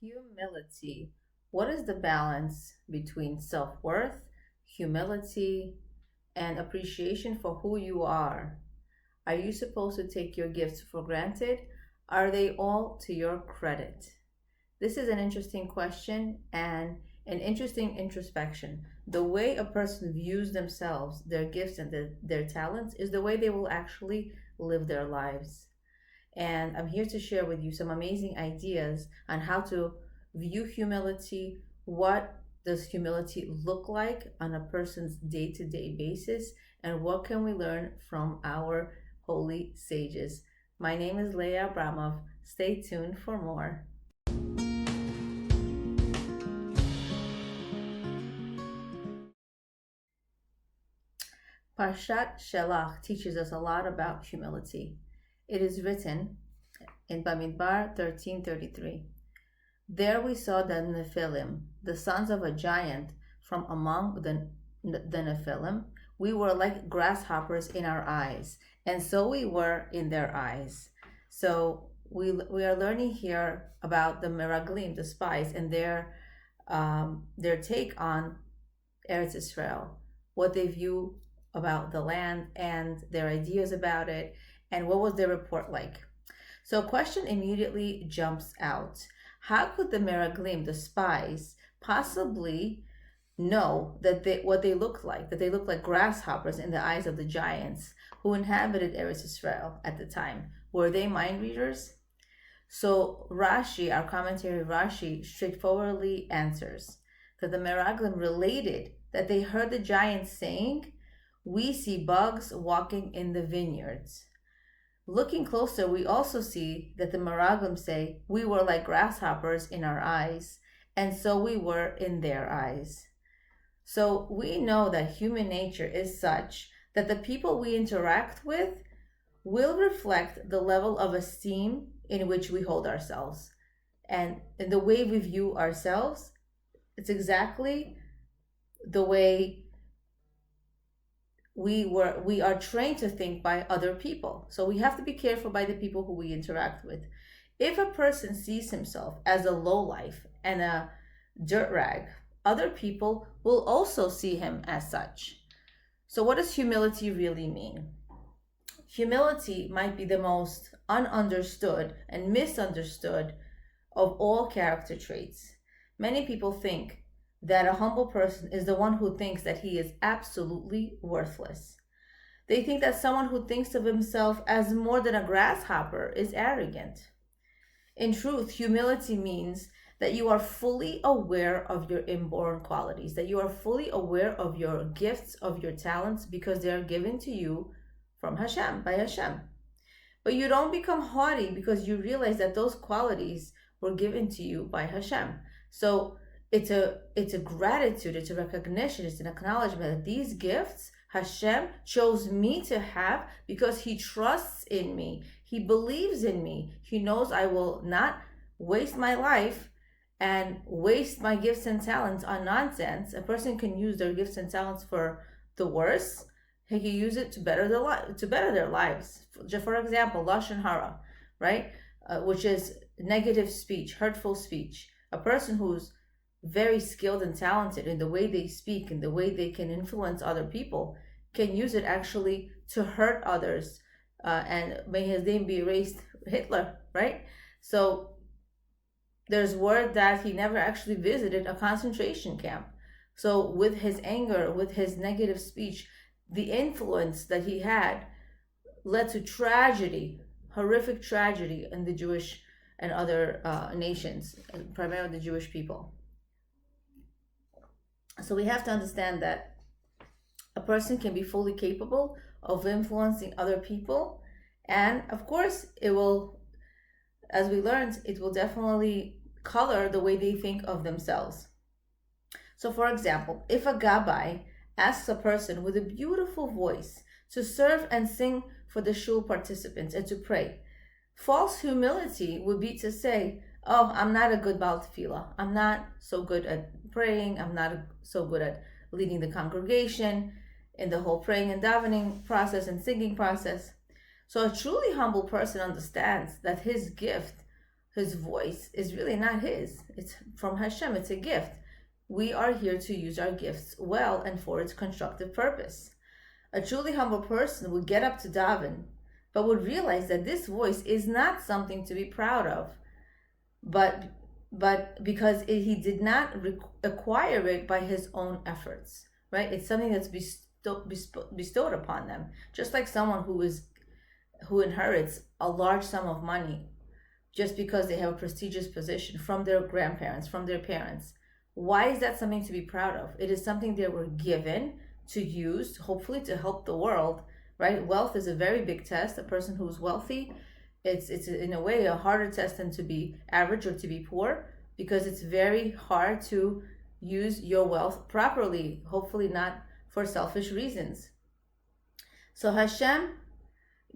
Humility. What is the balance between self-worth, humility, and appreciation for who you are? Are you supposed to take your gifts for granted? Are they all to your credit? This is an interesting question and an interesting introspection. The way a person views themselves, their gifts, and their talents is the way they will actually live their lives. And I'm here to share with you some amazing ideas on how to view humility. What does humility look like on a person's day-to-day basis? And what can we learn from our holy sages? My name is Leah Abramov. Stay tuned for more. Parshat Shelach teaches us a lot about humility. It is written in Bamidbar 13:33. There we saw the Nephilim, the sons of a giant from among the Nephilim. We were like grasshoppers in our eyes, and so we were in their eyes. So we are learning here about the Meraglim, the spies, and their take on Eretz Israel, what they view about the land and their ideas about it, and what was their report like. So a question immediately jumps out. How could the Meraglim, the spies, possibly know that what they look like, that they look like grasshoppers in the eyes of the giants who inhabited Eretz Israel at the time? Were they mind readers? So Rashi, our commentary Rashi, straightforwardly answers that the Meraglim related that they heard the giants saying, "We see bugs walking in the vineyards." Looking closer, we also see that the Meraglim say, "We were like grasshoppers in our eyes, and so we were in their eyes." So we know that human nature is such that the people we interact with will reflect the level of esteem in which we hold ourselves. And in the way we view ourselves, it's exactly the way we are trained to think by other people. So we have to be careful by the people who we interact with. If a person sees himself as a lowlife and a dirt rag, other people will also see him as such. So what does humility really mean? Humility might be the most ununderstood and misunderstood of all character traits. Many people think that a humble person is the one who thinks that he is absolutely worthless. They think that someone who thinks of himself as more than a grasshopper is arrogant. In truth, humility means that you are fully aware of your inborn qualities, that you are fully aware of your gifts, of your talents, because they are given to you from Hashem, by Hashem. But you don't become haughty because you realize that those qualities were given to you by Hashem. So it's a gratitude, it's a recognition, it's an acknowledgement that these gifts Hashem chose me to have because He trusts in me. He believes in me. He knows I will not waste my life and waste my gifts and talents on nonsense. A person can use their gifts and talents for the worse. He can use it to better their lives. For example, lashon hara, right, which is negative speech, hurtful speech. A person who's very skilled and talented in the way they speak and the way they can influence other people can use it actually to hurt others, and may his name be erased, Hitler, right? So there's word that he never actually visited a concentration camp. So with his anger, with his negative speech, the influence that he had led to tragedy, horrific tragedy in the Jewish and other nations, primarily the Jewish people. So we have to understand that a person can be fully capable of influencing other people. And of course, it will, as we learned, it will definitely color the way they think of themselves. So for example, if a gabbai asks a person with a beautiful voice to serve and sing for the shul participants and to pray, false humility would be to say, "Oh, I'm not a good Baal Tefillah. I'm not so good at praying. I'm not so good at leading the congregation in the whole praying and davening process and singing process." So a truly humble person understands that his gift His voice is really not his. It's from Hashem. It's a gift. We are here to use our gifts well and for its constructive purpose. A truly humble person would get up to daven, but would realize that this voice is not something to be proud of, but because he did not acquire it by his own efforts, right? It's something that's bestowed upon them, just like someone who inherits a large sum of money just because they have a prestigious position from their grandparents, from their parents. Why is that something to be proud of? It is something they were given to use, hopefully to help the world, right? Wealth is a very big test. A person who's wealthy, it's in a way a harder test than to be average or to be poor, because it's very hard to use your wealth properly, hopefully not for selfish reasons. So Hashem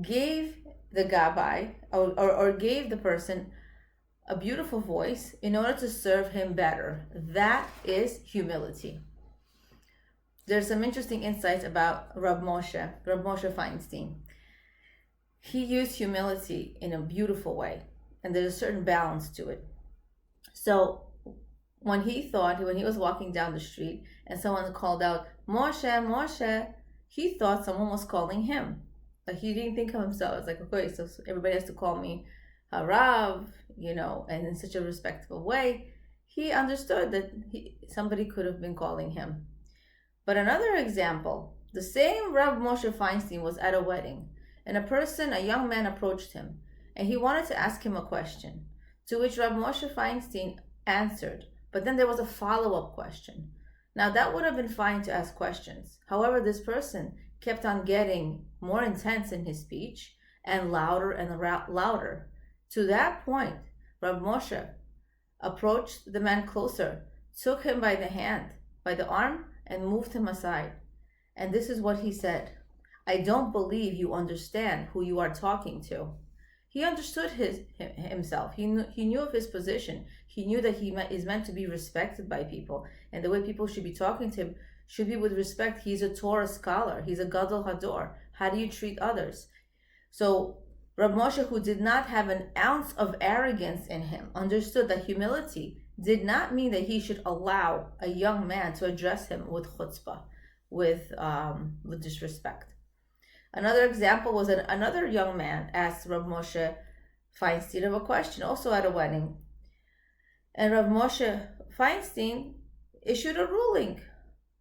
gave the Gabbai, or gave the person a beautiful voice in order to serve him better. That is humility. There's some interesting insights about Rab Moshe Feinstein. He used humility in a beautiful way, and there's a certain balance to it. So when he was walking down the street and someone called out, Moshe, Moshe, he thought someone was calling him. Like, he didn't think of himself. It's like, okay, so everybody has to call me Rav, and in such a respectful way. He understood that somebody could have been calling him. But another example, the same Rav Moshe Feinstein was at a wedding, and a young man approached him, and he wanted to ask him a question, to which Rav Moshe Feinstein answered, but then there was a follow-up question. Now, that would have been fine to ask questions. However, this person kept on getting more intense in his speech and louder and louder. To that point, Rav Moshe approached the man closer, took him by the arm, and moved him aside. And this is what he said: I don't believe you understand who you are talking to. He understood himself. He knew of his position. He knew that he is meant to be respected by people, and the way people should be talking to him should be with respect. He's a Torah scholar. He's a Gadol Hador. How do you treat others? So Rav Moshe, who did not have an ounce of arrogance in him, understood that humility did not mean that he should allow a young man to address him with chutzpah, with disrespect. Another example was that another young man asked Rav Moshe Feinstein of a question, also at a wedding. And Rav Moshe Feinstein issued a ruling.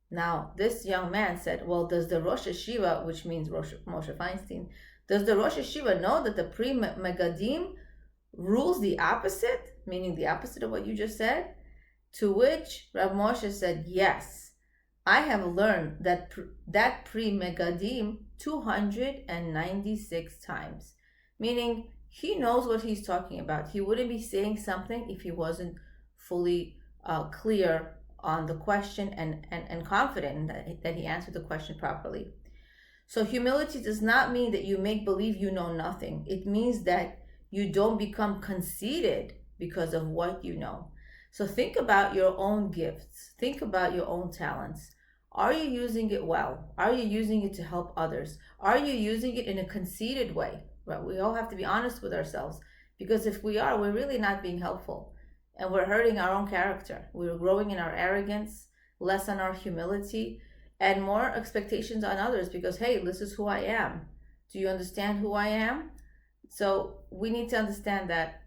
Now, this young man said, well, does the Rosh Hashiva, which means Moshe Feinstein, does the Rosh Hashiva know that the Pri Megadim rules the opposite, meaning the opposite of what you just said? To which Rav Moshe said, yes, I have learned that Pri Megadim 296 times, meaning he knows what he's talking about. He wouldn't be saying something if he wasn't fully clear on the question and confident that he answered the question properly. So humility does not mean that you make believe you know nothing. It means that you don't become conceited because of what you know. So think about your own gifts. Think about your own talents. Are you using it well? Are you using it to help others? Are you using it in a conceited way? Right? We all have to be honest with ourselves, because if we are, we're really not being helpful, and we're hurting our own character. We're growing in our arrogance, less on our humility, and more expectations on others because, hey, this is who I am. Do you understand who I am? So we need to understand that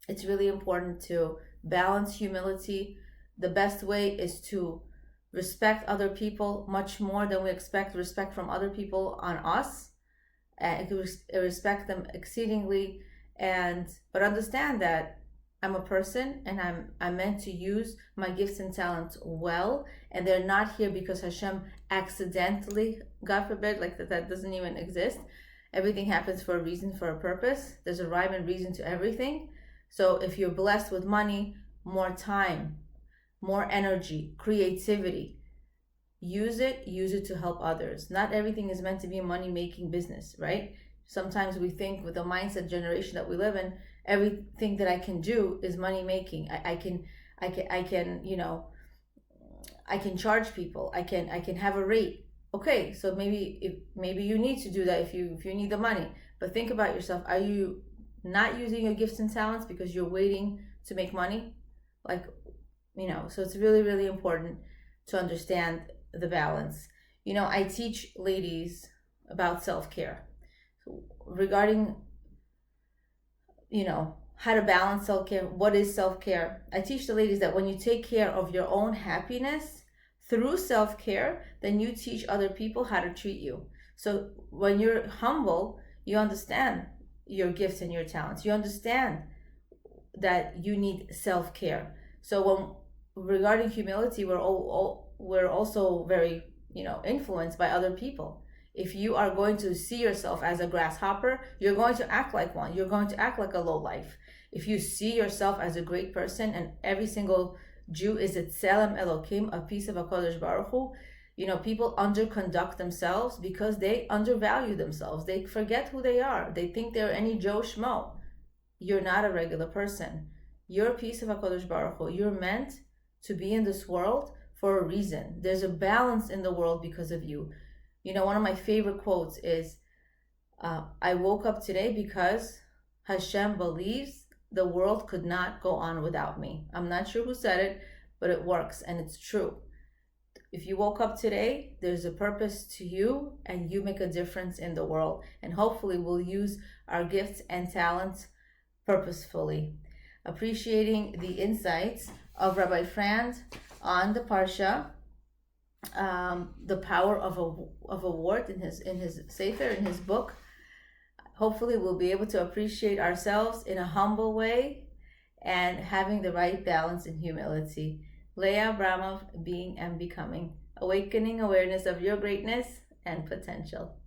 it's really important to balance humility. The best way is to respect other people much more than we expect respect from other people on us, and respect them exceedingly, but understand that I'm a person, and I'm meant to use my gifts and talents well, and they're not here because Hashem accidentally, God forbid, like that doesn't even exist. Everything happens for a reason, for a purpose. There's a rhyme and reason to everything. So if you're blessed with money, more time, more energy, creativity, use it to help others. Not everything is meant to be a money-making business, right? Sometimes we think, with the mindset generation that we live in, everything that I can do is money-making. I can charge people. I can have a rate. Okay, so maybe you need to do that if you need the money. But think about yourself. Are you not using your gifts and talents because you're waiting to make money. Like, so it's really, really important to understand the balance. I teach ladies about self-care. Regarding, how to balance self-care, what is self-care? I teach the ladies that when you take care of your own happiness through self-care, then you teach other people how to treat you. So when you're humble, you understand your gifts and your talents. You understand that you need self-care. So regarding humility, we're also very, influenced by other people. If you are going to see yourself as a grasshopper, you're going to act like one. You're going to act like a low life. If you see yourself as a great person, and every single Jew is a tselem Elokim, a piece of HaKadosh Baruch Hu, people underconduct themselves because they undervalue themselves. They forget who they are. They think they're any Joe Schmo. You're not a regular person. You're a piece of HaKadosh Baruch Hu. You're meant to be in this world for a reason. There's a balance in the world because of you. One of my favorite quotes is, I woke up today because Hashem believes the world could not go on without me. I'm not sure who said it, but it works and it's true. If you woke up today, there's a purpose to you and you make a difference in the world. And hopefully we'll use our gifts and talents purposefully. Appreciating the insights of Rabbi Frand on the Parsha, the power of a word in his Sefer, in his book. Hopefully we'll be able to appreciate ourselves in a humble way and having the right balance and humility. Leah Abramov, being and becoming, awakening awareness of your greatness and potential.